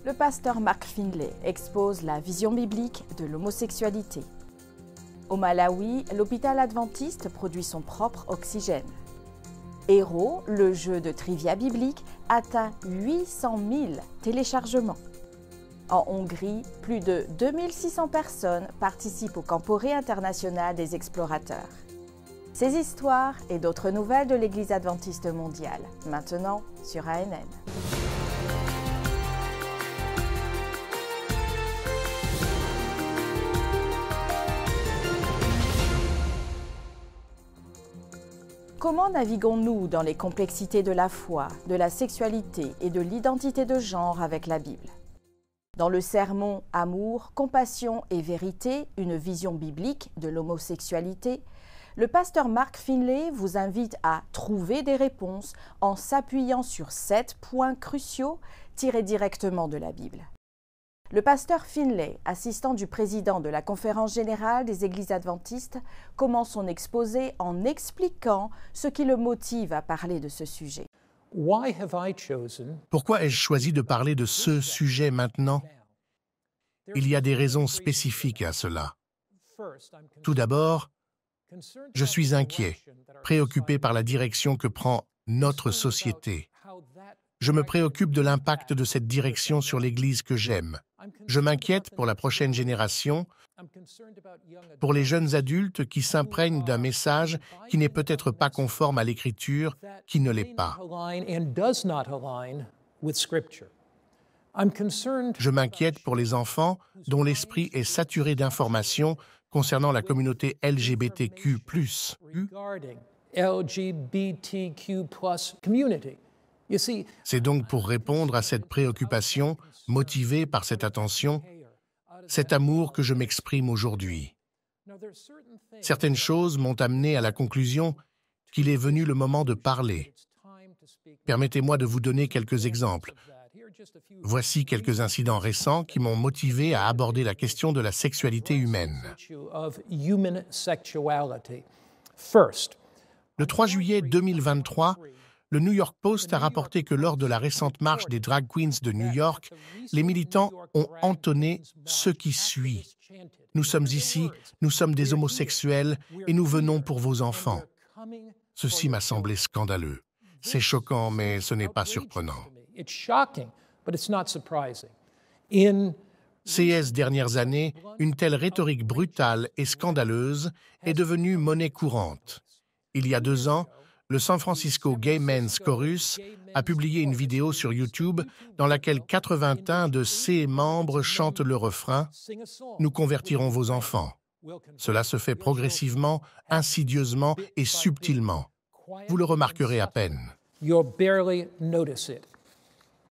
le pasteur Mark Finlay expose la vision biblique de l'homosexualité. Au Malawi, l'hôpital adventiste produit son propre oxygène. Héros, le jeu de trivia biblique, atteint 800 000 téléchargements. En Hongrie, plus de 2600 personnes participent au Camporé international des explorateurs. Ces histoires et d'autres nouvelles de l'Église adventiste mondiale, maintenant sur ANN. Comment naviguons-nous dans les complexités de la foi, de la sexualité et de l'identité de genre avec la Bible? Dans le sermon « Amour, compassion et vérité, une vision biblique de l'homosexualité », le pasteur Mark Finlay vous invite à trouver des réponses en s'appuyant sur 7 points cruciaux tirés directement de la Bible. Le pasteur Finlay, assistant du président de la Conférence générale des Églises adventistes, commence son exposé en expliquant ce qui le motive à parler de ce sujet. Pourquoi ai-je choisi de parler de ce sujet maintenant? Il y a des raisons spécifiques à cela. Tout d'abord, je suis inquiet, préoccupé par la direction que prend notre société. Je me préoccupe de l'impact de cette direction sur l'Église que j'aime. Je m'inquiète pour la prochaine génération, pour les jeunes adultes qui s'imprègnent d'un message qui n'est peut-être pas conforme à l'Écriture, qui ne l'est pas. Je m'inquiète pour les enfants dont l'esprit est saturé d'informations concernant la communauté LGBTQ+. C'est donc pour répondre à cette préoccupation, motivée par cette attention, cet amour que je m'exprime aujourd'hui. Certaines choses m'ont amené à la conclusion qu'il est venu le moment de parler. Permettez-moi de vous donner quelques exemples. Voici quelques incidents récents qui m'ont motivé à aborder la question de la sexualité humaine. Le 3 juillet 2023, le New York Post a rapporté que lors de la récente marche des Drag Queens de New York, les militants ont entonné ce qui suit. « Nous sommes ici, nous sommes des homosexuels et nous venons pour vos enfants. » Ceci m'a semblé scandaleux. C'est choquant, mais ce n'est pas surprenant. Ces dernières années, une telle rhétorique brutale et scandaleuse est devenue monnaie courante. Il y a 2 ans, le San Francisco Gay Men's Chorus a publié une vidéo sur YouTube dans laquelle 81 de ses membres chantent le refrain « Nous convertirons vos enfants ». Cela se fait progressivement, insidieusement et subtilement. Vous le remarquerez à peine.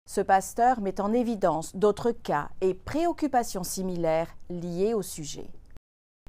Ce pasteur met en évidence d'autres cas et préoccupations similaires liées au sujet.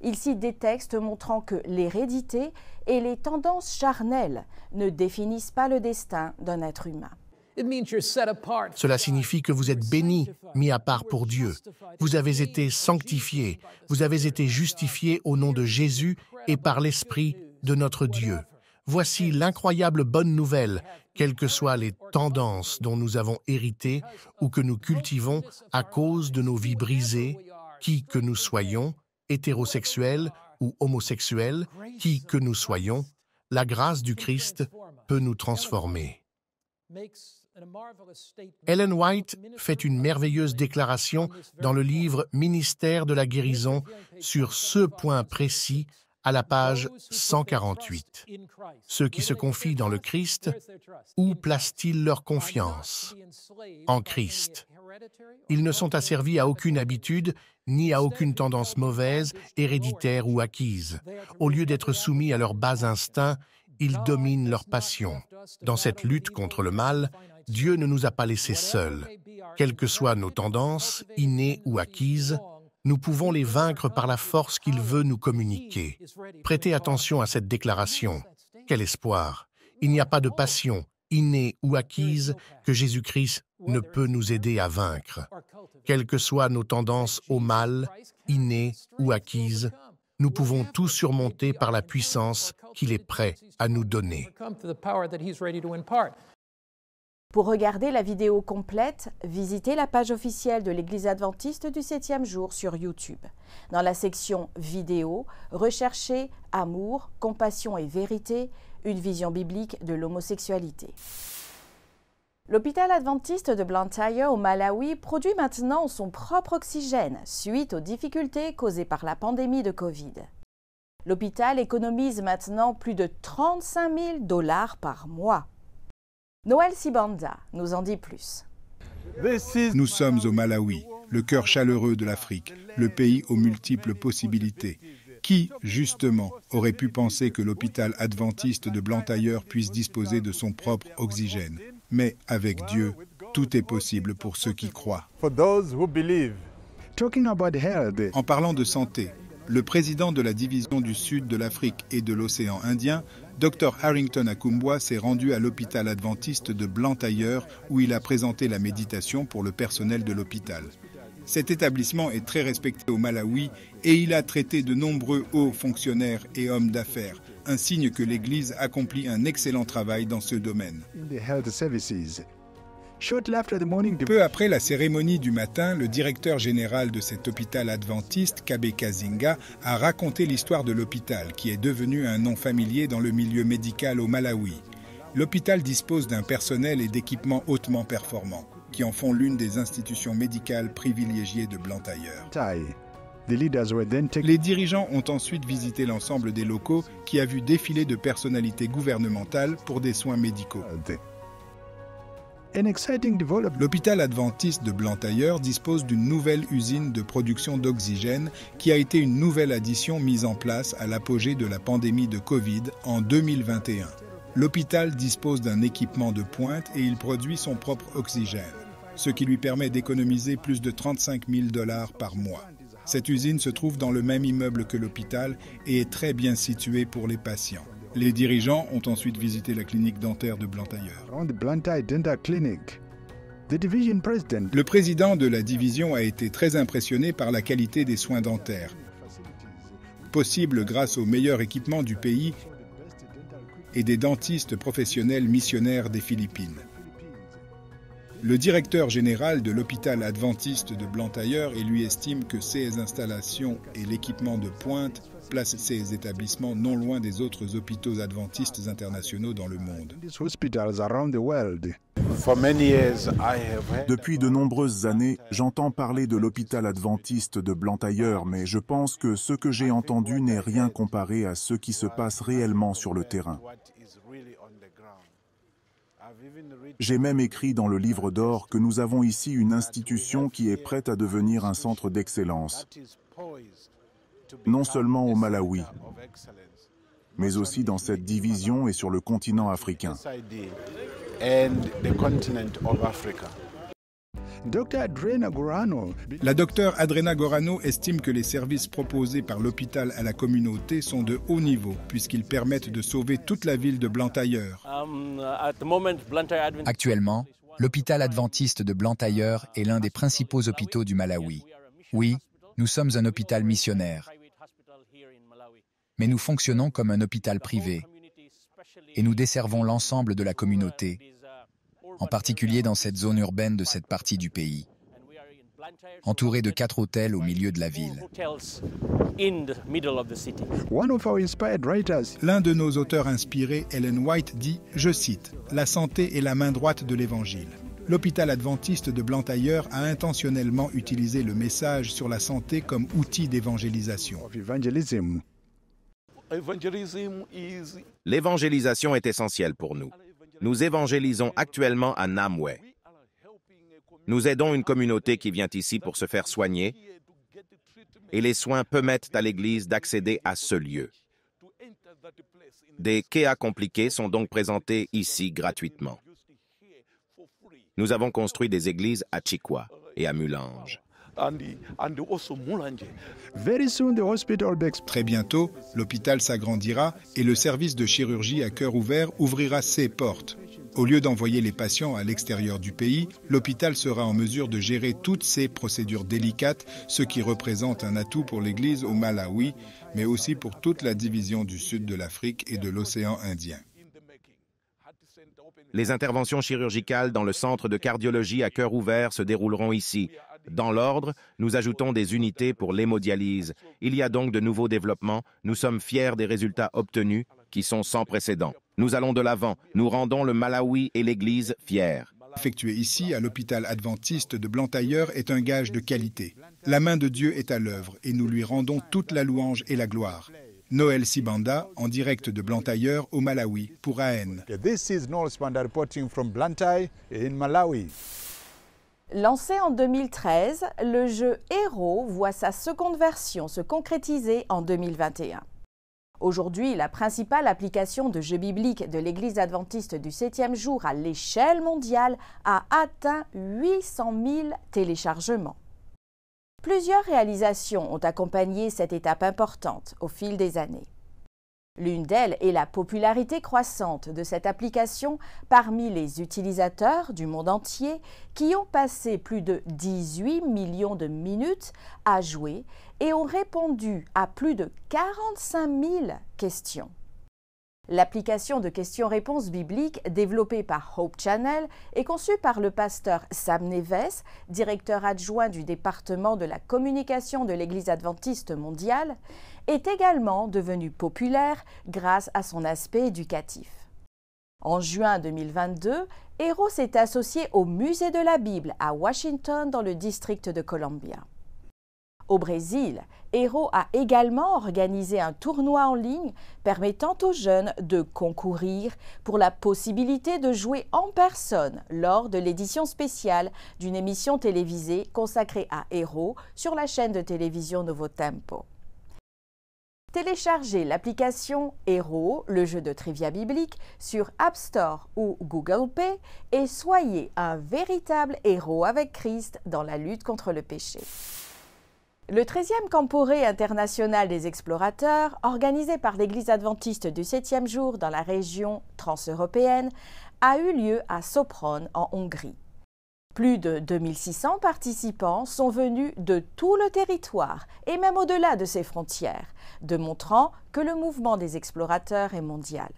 Il cite des textes montrant que l'hérédité et les tendances charnelles ne définissent pas le destin d'un être humain. Cela signifie que vous êtes bénis, mis à part pour Dieu. Vous avez été sanctifiés, vous avez été justifiés au nom de Jésus et par l'Esprit de notre Dieu. Voici l'incroyable bonne nouvelle, quelles que soient les tendances dont nous avons hérité ou que nous cultivons à cause de nos vies brisées, qui que nous soyons, hétérosexuels ou homosexuels, qui que nous soyons, la grâce du Christ peut nous transformer. Ellen White fait une merveilleuse déclaration dans le livre « Ministère de la guérison » sur ce point précis à la page 148. Ceux qui se confient dans le Christ, où placent-ils leur confiance? En Christ. Ils ne sont asservis à aucune habitude, ni à aucune tendance mauvaise, héréditaire ou acquise. Au lieu d'être soumis à leurs bas instincts, ils dominent leurs passions. Dans cette lutte contre le mal, Dieu ne nous a pas laissés seuls. Quelles que soient nos tendances, innées ou acquises, nous pouvons les vaincre par la force qu'il veut nous communiquer. Prêtez attention à cette déclaration. Quel espoir! Il n'y a pas de passion, innée ou acquise, que Jésus-Christ ne peut nous aider à vaincre. Quelles que soient nos tendances au mal, innées ou acquises, nous pouvons tout surmonter par la puissance qu'il est prêt à nous donner. Pour regarder la vidéo complète, visitez la page officielle de l'Église adventiste du 7e jour sur YouTube. Dans la section « Vidéo », recherchez « Amour, compassion et vérité », une vision biblique de l'homosexualité. L'hôpital adventiste de Blantyre au Malawi produit maintenant son propre oxygène suite aux difficultés causées par la pandémie de Covid. L'hôpital économise maintenant plus de 35 000 $ par mois. Noël Sibanda nous en dit plus. Nous sommes au Malawi, le cœur chaleureux de l'Afrique, le pays aux multiples possibilités. Qui, justement, aurait pu penser que l'hôpital adventiste de Blantyre puisse disposer de son propre oxygène? Mais avec Dieu, tout est possible pour ceux qui croient. En parlant de santé, le président de la division du Sud de l'Afrique et de l'océan Indien, Dr Harrington Akumbwa, s'est rendu à l'hôpital adventiste de Blantyre où il a présenté la méditation pour le personnel de l'hôpital. Cet établissement est très respecté au Malawi et il a traité de nombreux hauts fonctionnaires et hommes d'affaires, un signe que l'Église accomplit un excellent travail dans ce domaine. Peu après la cérémonie du matin, le directeur général de cet hôpital adventiste, Kabe Kazinga, a raconté l'histoire de l'hôpital, qui est devenu un nom familier dans le milieu médical au Malawi. L'hôpital dispose d'un personnel et d'équipements hautement performants, qui en font l'une des institutions médicales privilégiées de Blantyre. Les dirigeants ont ensuite visité l'ensemble des locaux qui a vu défiler de personnalités gouvernementales pour des soins médicaux. L'hôpital adventiste de Blantyre dispose d'une nouvelle usine de production d'oxygène qui a été une nouvelle addition mise en place à l'apogée de la pandémie de Covid en 2021. L'hôpital dispose d'un équipement de pointe et il produit son propre oxygène, ce qui lui permet d'économiser plus de 35 000 $ par mois. Cette usine se trouve dans le même immeuble que l'hôpital et est très bien située pour les patients. Les dirigeants ont ensuite visité la clinique dentaire de Blantyre. Le président de la division a été très impressionné par la qualité des soins dentaires, possible grâce au meilleur équipement du pays et des dentistes professionnels missionnaires des Philippines. Le directeur général de l'hôpital adventiste de Blantyre et lui estime que ces installations et l'équipement de pointe placent ces établissements non loin des autres hôpitaux adventistes internationaux dans le monde. Depuis de nombreuses années, j'entends parler de l'hôpital adventiste de Blantyre, mais je pense que ce que j'ai entendu n'est rien comparé à ce qui se passe réellement sur le terrain. J'ai même écrit dans le livre d'or que nous avons ici une institution qui est prête à devenir un centre d'excellence, non seulement au Malawi, mais aussi dans cette division et sur le continent africain. La docteure Adrena Gorano estime que les services proposés par l'hôpital à la communauté sont de haut niveau, puisqu'ils permettent de sauver toute la ville de Blantyre. Actuellement, l'hôpital adventiste de Blantyre est l'un des principaux hôpitaux du Malawi. Oui, nous sommes un hôpital missionnaire, mais nous fonctionnons comme un hôpital privé et nous desservons l'ensemble de la communauté, en particulier dans cette zone urbaine de cette partie du pays, entouré de 4 hôtels au milieu de la ville. L'un de nos auteurs inspirés, Ellen White, dit, je cite, « La santé est la main droite de l'Évangile ». L'hôpital adventiste de Blantyre a intentionnellement utilisé le message sur la santé comme outil d'évangélisation. L'évangélisation est essentielle pour nous. Nous évangélisons actuellement à Namwe. Nous aidons une communauté qui vient ici pour se faire soigner et les soins permettent à l'Église d'accéder à ce lieu. Des cas compliqués sont donc présentés ici gratuitement. Nous avons construit des églises à Chikwa et à Mulange. Très bientôt, l'hôpital s'agrandira et le service de chirurgie à cœur ouvert ouvrira ses portes. Au lieu d'envoyer les patients à l'extérieur du pays, l'hôpital sera en mesure de gérer toutes ces procédures délicates, ce qui représente un atout pour l'Église au Malawi, mais aussi pour toute la division du sud de l'Afrique et de l'océan Indien. Les interventions chirurgicales dans le centre de cardiologie à cœur ouvert se dérouleront ici. Dans l'ordre, nous ajoutons des unités pour l'hémodialyse. Il y a donc de nouveaux développements. Nous sommes fiers des résultats obtenus, qui sont sans précédent. Nous allons de l'avant. Nous rendons le Malawi et l'Église fiers. Effectué ici, à l'hôpital adventiste de Blantyre, est un gage de qualité. La main de Dieu est à l'œuvre et nous lui rendons toute la louange et la gloire. Noël Sibanda, en direct de Blantyre au Malawi, pour AN. This is Noel Sibanda reporting from Blantyre in Malawi. Lancé en 2013, le jeu Héros voit sa seconde version se concrétiser en 2021. Aujourd'hui, la principale application de jeux bibliques de l'Église adventiste du 7e jour à l'échelle mondiale a atteint 800 000 téléchargements. Plusieurs réalisations ont accompagné cette étape importante au fil des années. L'une d'elles est la popularité croissante de cette application parmi les utilisateurs du monde entier qui ont passé plus de 18 millions de minutes à jouer et ont répondu à plus de 45 000 questions. L'application de questions-réponses bibliques développée par Hope Channel est conçue par le pasteur Sam Neves, directeur adjoint du département de la communication de l'Église adventiste mondiale, est également devenue populaire grâce à son aspect éducatif. En juin 2022, Héros s'est associé au Musée de la Bible à Washington dans le district de Columbia. Au Brésil, Héros a également organisé un tournoi en ligne permettant aux jeunes de concourir pour la possibilité de jouer en personne lors de l'édition spéciale d'une émission télévisée consacrée à Héros sur la chaîne de télévision Novo Tempo. Téléchargez l'application Héros, le jeu de trivia biblique, sur App Store ou Google Play et soyez un véritable héros avec Christ dans la lutte contre le péché. Le 13e Camporé international des explorateurs, organisé par l'Église adventiste du 7e jour dans la région transeuropéenne, a eu lieu à Sopron en Hongrie. Plus de 2600 participants sont venus de tout le territoire et même au-delà de ses frontières, démontrant que le mouvement des explorateurs est mondial.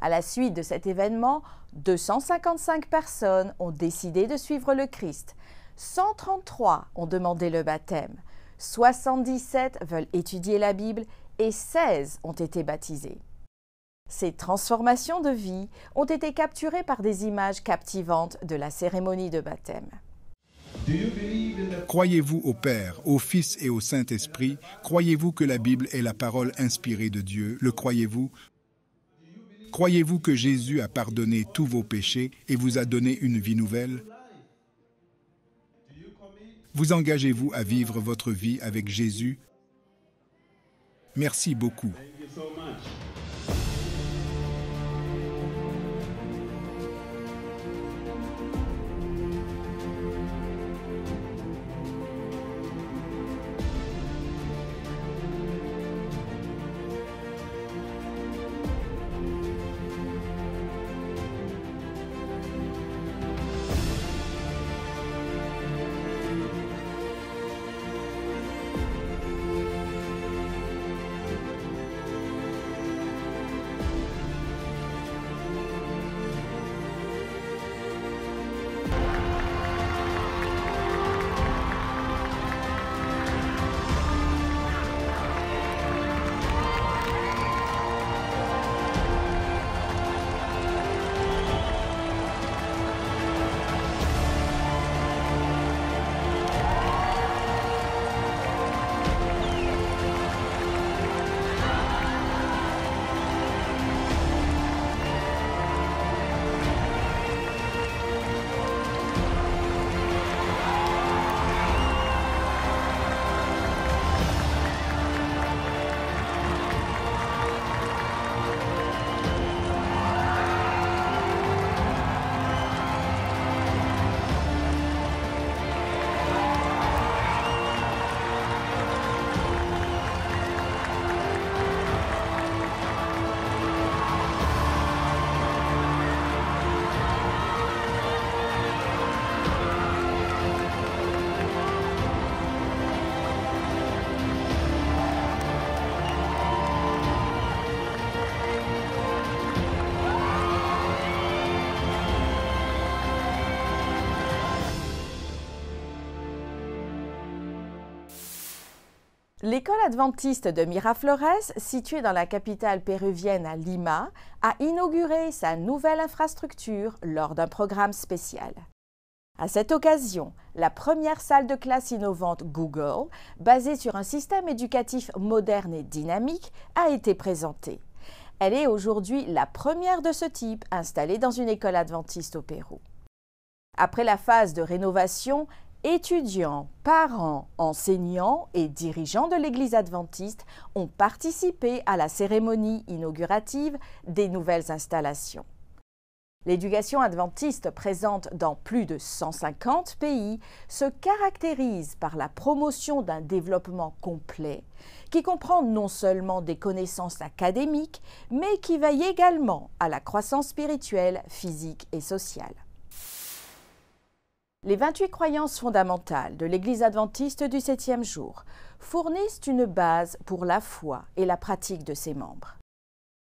À la suite de cet événement, 255 personnes ont décidé de suivre le Christ, 133 ont demandé le baptême, 77 veulent étudier la Bible et 16 ont été baptisés. Ces transformations de vie ont été capturées par des images captivantes de la cérémonie de baptême. Croyez-vous au Père, au Fils et au Saint-Esprit? Croyez-vous que la Bible est la parole inspirée de Dieu? Le croyez-vous? Croyez-vous que Jésus a pardonné tous vos péchés et vous a donné une vie nouvelle? Vous engagez-vous à vivre votre vie avec Jésus? Merci beaucoup. L'école adventiste de Miraflores, située dans la capitale péruvienne à Lima, a inauguré sa nouvelle infrastructure lors d'un programme spécial. À cette occasion, la première salle de classe innovante Google, basée sur un système éducatif moderne et dynamique, a été présentée. Elle est aujourd'hui la première de ce type installée dans une école adventiste au Pérou. Après la phase de rénovation, étudiants, parents, enseignants et dirigeants de l'Église adventiste ont participé à la cérémonie inaugurative des nouvelles installations. L'éducation adventiste, présente dans plus de 150 pays, se caractérise par la promotion d'un développement complet qui comprend non seulement des connaissances académiques, mais qui veille également à la croissance spirituelle, physique et sociale. Les 28 croyances fondamentales de l'Église adventiste du 7e jour fournissent une base pour la foi et la pratique de ses membres.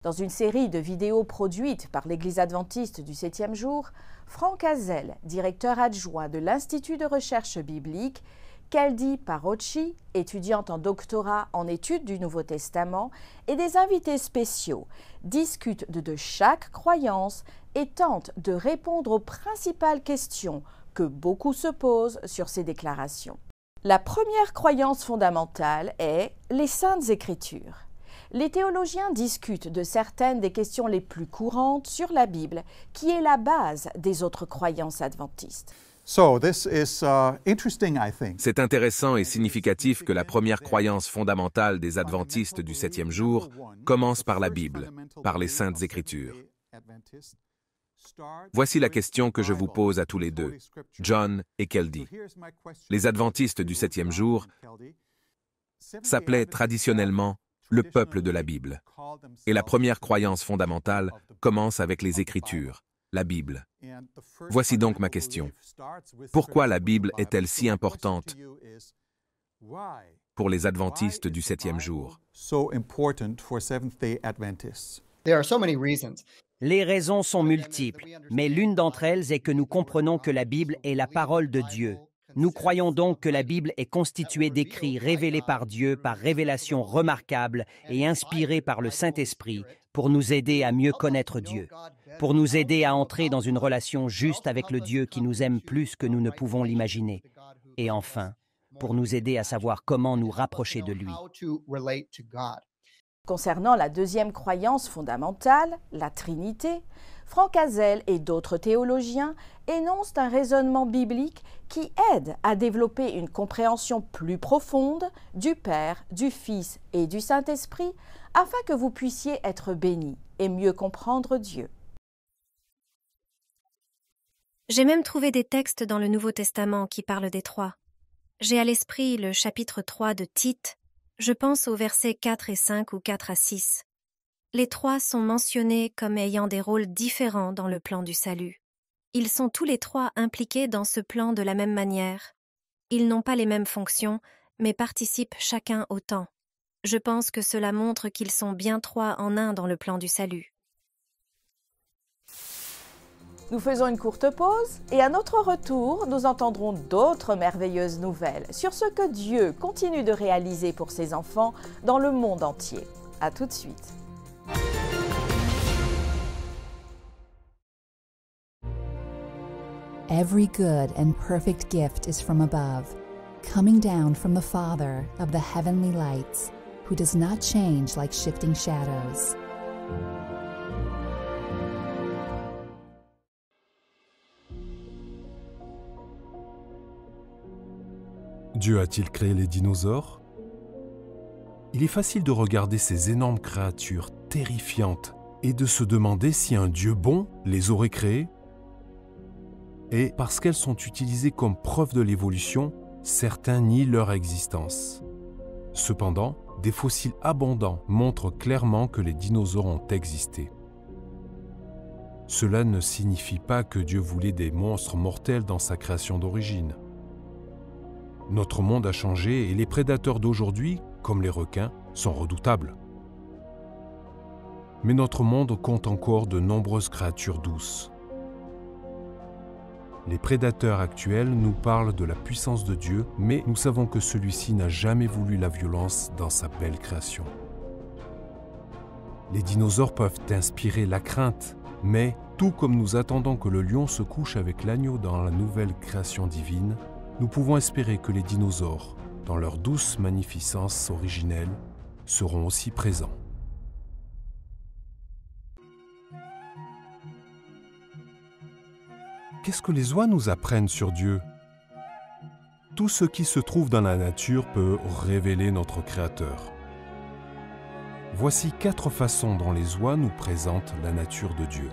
Dans une série de vidéos produites par l'Église adventiste du 7e jour, Franck Hazel, directeur adjoint de l'Institut de recherche biblique, Keldi Parocchi, étudiante en doctorat en études du Nouveau Testament, et des invités spéciaux discutent de chaque croyance et tentent de répondre aux principales questions que beaucoup se posent sur ces déclarations. La première croyance fondamentale est les Saintes Écritures. Les théologiens discutent de certaines des questions les plus courantes sur la Bible, qui est la base des autres croyances adventistes. C'est intéressant et significatif que la première croyance fondamentale des adventistes du 7e jour commence par la Bible, par les Saintes Écritures. Voici la question que je vous pose à tous les deux, John et Keldi. Les adventistes du 7e jour s'appelaient traditionnellement le peuple de la Bible. Et la première croyance fondamentale commence avec les Écritures, la Bible. Voici donc ma question. Pourquoi la Bible est-elle si importante pour les adventistes du 7e jour? Les raisons sont multiples, mais l'une d'entre elles est que nous comprenons que la Bible est la parole de Dieu. Nous croyons donc que la Bible est constituée d'écrits révélés par Dieu par révélation remarquable et inspirés par le Saint-Esprit pour nous aider à mieux connaître Dieu, pour nous aider à entrer dans une relation juste avec le Dieu qui nous aime plus que nous ne pouvons l'imaginer, et enfin, pour nous aider à savoir comment nous rapprocher de lui. Concernant la deuxième croyance fondamentale, la Trinité, Franck Hazel et d'autres théologiens énoncent un raisonnement biblique qui aide à développer une compréhension plus profonde du Père, du Fils et du Saint-Esprit afin que vous puissiez être bénis et mieux comprendre Dieu. J'ai même trouvé des textes dans le Nouveau Testament qui parlent des trois. J'ai à l'esprit le chapitre 3 de Tite. Je pense aux versets 4 et 5 ou 4 à 6. Les trois sont mentionnés comme ayant des rôles différents dans le plan du salut. Ils sont tous les trois impliqués dans ce plan de la même manière. Ils n'ont pas les mêmes fonctions, mais participent chacun autant. Je pense que cela montre qu'ils sont bien trois en un dans le plan du salut. Nous faisons une courte pause et à notre retour, nous entendrons d'autres merveilleuses nouvelles sur ce que Dieu continue de réaliser pour ses enfants dans le monde entier. À tout de suite. Every good and perfect gift is from above, coming down from the Father of the heavenly lights, who does not change like shifting shadows. Dieu a-t-il créé les dinosaures? Il est facile de regarder ces énormes créatures terrifiantes et de se demander si un Dieu bon les aurait créées. Et parce qu'elles sont utilisées comme preuve de l'évolution, certains nient leur existence. Cependant, des fossiles abondants montrent clairement que les dinosaures ont existé. Cela ne signifie pas que Dieu voulait des monstres mortels dans sa création d'origine. Notre monde a changé et les prédateurs d'aujourd'hui, comme les requins, sont redoutables. Mais notre monde compte encore de nombreuses créatures douces. Les prédateurs actuels nous parlent de la puissance de Dieu, mais nous savons que celui-ci n'a jamais voulu la violence dans sa belle création. Les dinosaures peuvent inspirer la crainte, mais tout comme nous attendons que le lion se couche avec l'agneau dans la nouvelle création divine, nous pouvons espérer que les dinosaures, dans leur douce magnificence originelle, seront aussi présents. Qu'est-ce que les oies nous apprennent sur Dieu? Tout ce qui se trouve dans la nature peut révéler notre Créateur. Voici 4 façons dont les oies nous présentent la nature de Dieu.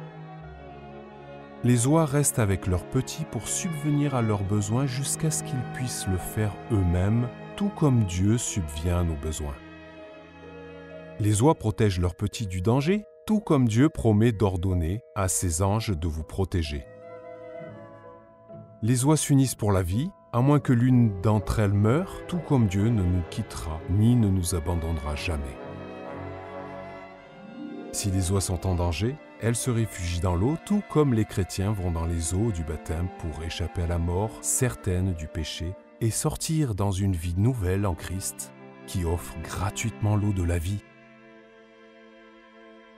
Les oies restent avec leurs petits pour subvenir à leurs besoins jusqu'à ce qu'ils puissent le faire eux-mêmes, tout comme Dieu subvient à nos besoins. Les oies protègent leurs petits du danger, tout comme Dieu promet d'ordonner à ses anges de vous protéger. Les oies s'unissent pour la vie, à moins que l'une d'entre elles meure, tout comme Dieu ne nous quittera ni ne nous abandonnera jamais. Si les oies sont en danger, elles se réfugient dans l'eau, tout comme les chrétiens vont dans les eaux du baptême pour échapper à la mort certaine du péché et sortir dans une vie nouvelle en Christ qui offre gratuitement l'eau de la vie.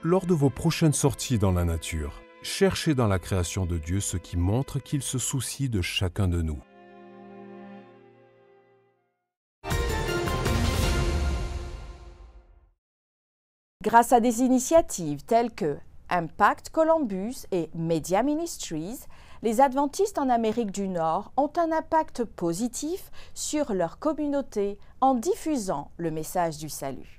Lors de vos prochaines sorties dans la nature, cherchez dans la création de Dieu ce qui montre qu'il se soucie de chacun de nous. Grâce à des initiatives telles que Impact Columbus et Media Ministries, les adventistes en Amérique du Nord ont un impact positif sur leur communauté en diffusant le message du salut.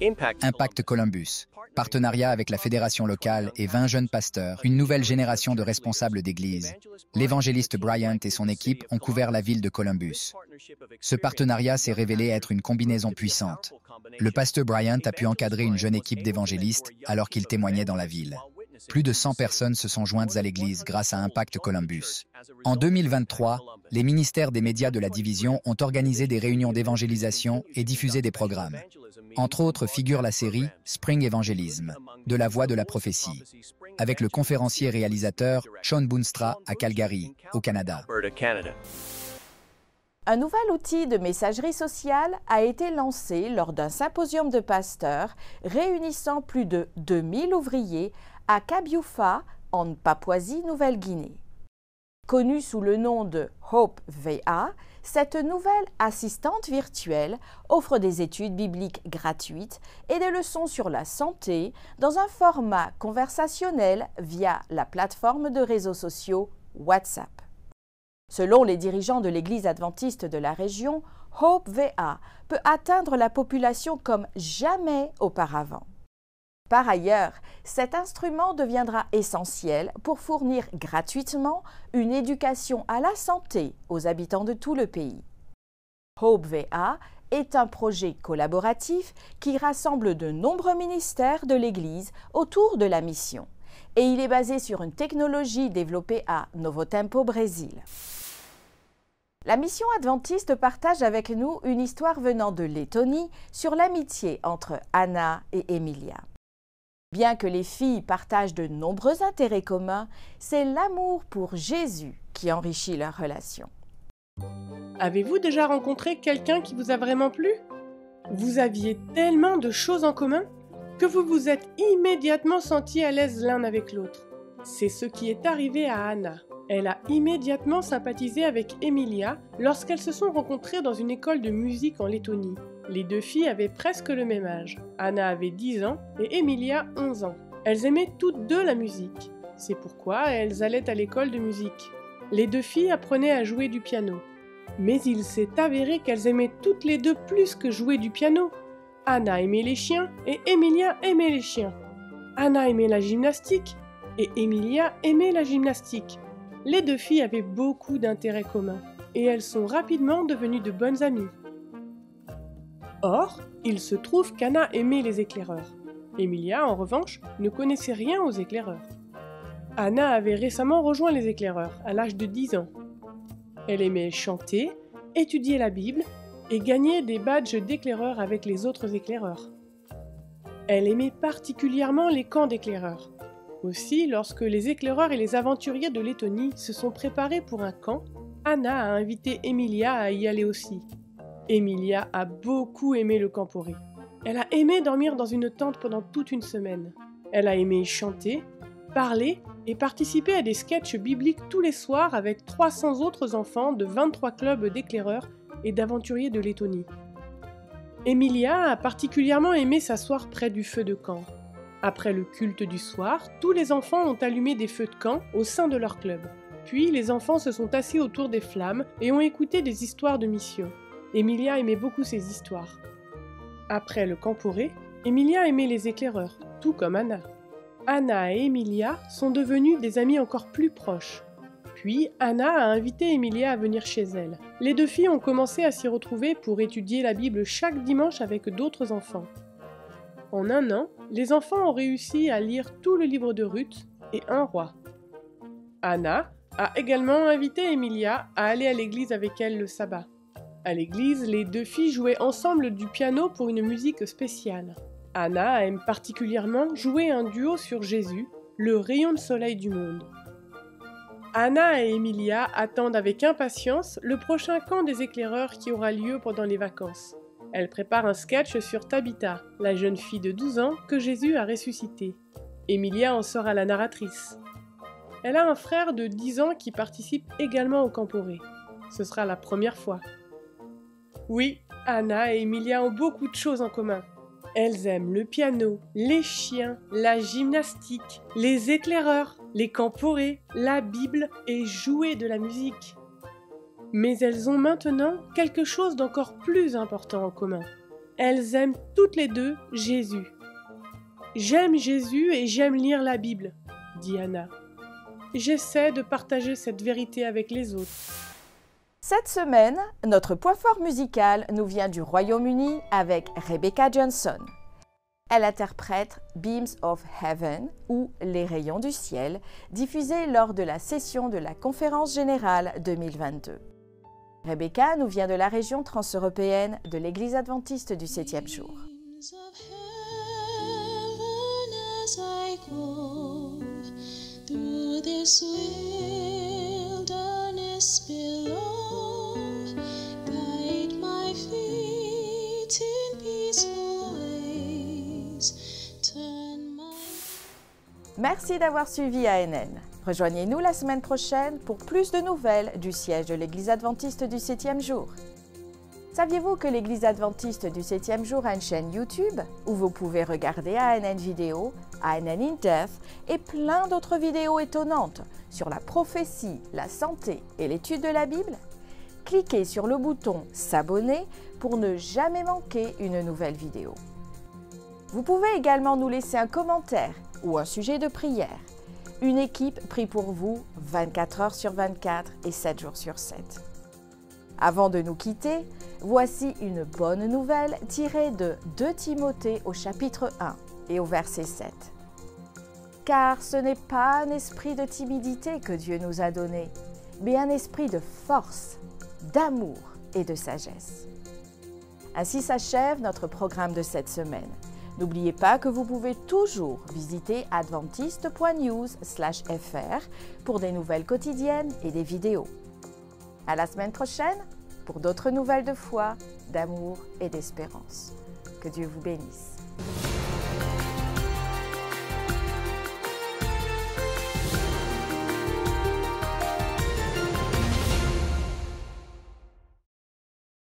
Impact Columbus, partenariat avec la fédération locale et 20 jeunes pasteurs, une nouvelle génération de responsables d'église. L'évangéliste Bryant et son équipe ont couvert la ville de Columbus. Ce partenariat s'est révélé être une combinaison puissante. Le pasteur Bryant a pu encadrer une jeune équipe d'évangélistes alors qu'il témoignait dans la ville. Plus de 100 personnes se sont jointes à l'église grâce à Impact Columbus. En 2023, les ministères des médias de la division ont organisé des réunions d'évangélisation et diffusé des programmes. Entre autres figure la série Spring Evangelism, de la voix de la prophétie, avec le conférencier réalisateur Sean Boonstra à Calgary, au Canada. Un nouvel outil de messagerie sociale a été lancé lors d'un symposium de pasteurs réunissant plus de 2000 ouvriers à Kabiufa, en Papouasie-Nouvelle-Guinée. Connue sous le nom de Hope VA, cette nouvelle assistante virtuelle offre des études bibliques gratuites et des leçons sur la santé dans un format conversationnel via la plateforme de réseaux sociaux WhatsApp. Selon les dirigeants de l'Église adventiste de la région, Hope VA peut atteindre la population comme jamais auparavant. Par ailleurs, cet instrument deviendra essentiel pour fournir gratuitement une éducation à la santé aux habitants de tout le pays. Hope VA est un projet collaboratif qui rassemble de nombreux ministères de l'Église autour de la mission, et il est basé sur une technologie développée à Novo Tempo, Brésil. La mission adventiste partage avec nous une histoire venant de Lettonie sur l'amitié entre Anna et Emilia. Bien que les filles partagent de nombreux intérêts communs, c'est l'amour pour Jésus qui enrichit leur relation. Avez-vous déjà rencontré quelqu'un qui vous a vraiment plu? Vous aviez tellement de choses en commun que vous vous êtes immédiatement sentis à l'aise l'un avec l'autre. C'est ce qui est arrivé à Anna. Elle a immédiatement sympathisé avec Emilia lorsqu'elles se sont rencontrées dans une école de musique en Lettonie. Les deux filles avaient presque le même âge. Anna avait 10 ans et Emilia 11 ans. Elles aimaient toutes deux la musique. C'est pourquoi elles allaient à l'école de musique. Les deux filles apprenaient à jouer du piano. Mais il s'est avéré qu'elles aimaient toutes les deux plus que jouer du piano. Anna aimait les chiens et Emilia aimait les chiens. Anna aimait la gymnastique et Emilia aimait la gymnastique. Les deux filles avaient beaucoup d'intérêts communs et elles sont rapidement devenues de bonnes amies. Or, il se trouve qu'Anna aimait les éclaireurs. Emilia, en revanche, ne connaissait rien aux éclaireurs. Anna avait récemment rejoint les éclaireurs, à l'âge de 10 ans. Elle aimait chanter, étudier la Bible et gagner des badges d'éclaireur avec les autres éclaireurs. Elle aimait particulièrement les camps d'éclaireurs. Aussi, lorsque les éclaireurs et les aventuriers de Lettonie se sont préparés pour un camp, Anna a invité Emilia à y aller aussi. Emilia a beaucoup aimé le camporé. Elle a aimé dormir dans une tente pendant toute une semaine. Elle a aimé chanter, parler et participer à des sketchs bibliques tous les soirs avec 300 autres enfants de 23 clubs d'éclaireurs et d'aventuriers de Lettonie. Emilia a particulièrement aimé s'asseoir près du feu de camp. Après le culte du soir, tous les enfants ont allumé des feux de camp au sein de leur club. Puis les enfants se sont assis autour des flammes et ont écouté des histoires de mission. Emilia aimait beaucoup ces histoires. Après le camporé, Emilia aimait les éclaireurs, tout comme Anna. Anna et Emilia sont devenues des amies encore plus proches. Puis Anna a invité Emilia à venir chez elle. Les deux filles ont commencé à s'y retrouver pour étudier la Bible chaque dimanche avec d'autres enfants. En un an, les enfants ont réussi à lire tout le livre de Ruth et 1 roi. Anna a également invité Emilia à aller à l'église avec elle le sabbat. À l'église, les deux filles jouaient ensemble du piano pour une musique spéciale. Anna aime particulièrement jouer un duo sur Jésus, le rayon de soleil du monde. Anna et Emilia attendent avec impatience le prochain camp des éclaireurs qui aura lieu pendant les vacances. Elle prépare un sketch sur Tabitha, la jeune fille de 12 ans que Jésus a ressuscitée. Emilia en sera la narratrice. Elle a un frère de 10 ans qui participe également au camporé. Ce sera la première fois. Oui, Anna et Emilia ont beaucoup de choses en commun. Elles aiment le piano, les chiens, la gymnastique, les éclaireurs, les camporés, la Bible et jouer de la musique. Mais elles ont maintenant quelque chose d'encore plus important en commun. Elles aiment toutes les deux Jésus. « J'aime Jésus et j'aime lire la Bible », dit Anna. « J'essaie de partager cette vérité avec les autres. » Cette semaine, notre point fort musical nous vient du Royaume-Uni avec Rebecca Johnson. Elle interprète Beams of Heaven ou Les rayons du ciel, diffusée lors de la session de la Conférence générale 2022. Rebecca nous vient de la région transeuropéenne de l'Église adventiste du 7e jour. Merci d'avoir suivi ANN. Rejoignez-nous la semaine prochaine pour plus de nouvelles du siège de l'Église adventiste du 7e jour. Saviez-vous que l'Église adventiste du 7e jour a une chaîne YouTube où vous pouvez regarder ANN Vidéo, ANN in Depth et plein d'autres vidéos étonnantes sur la prophétie, la santé et l'étude de la Bible? Cliquez sur le bouton « S'abonner » pour ne jamais manquer une nouvelle vidéo. Vous pouvez également nous laisser un commentaire ou un sujet de prière. Une équipe prie pour vous 24 heures sur 24 et 7 jours sur 7. Avant de nous quitter, voici une bonne nouvelle tirée de 2 Timothée au chapitre 1 et au verset 7. Car ce n'est pas un esprit de timidité que Dieu nous a donné, mais un esprit de force, d'amour et de sagesse. Ainsi s'achève notre programme de cette semaine. N'oubliez pas que vous pouvez toujours visiter adventiste.news/fr pour des nouvelles quotidiennes et des vidéos. À la semaine prochaine pour d'autres nouvelles de foi, d'amour et d'espérance. Que Dieu vous bénisse.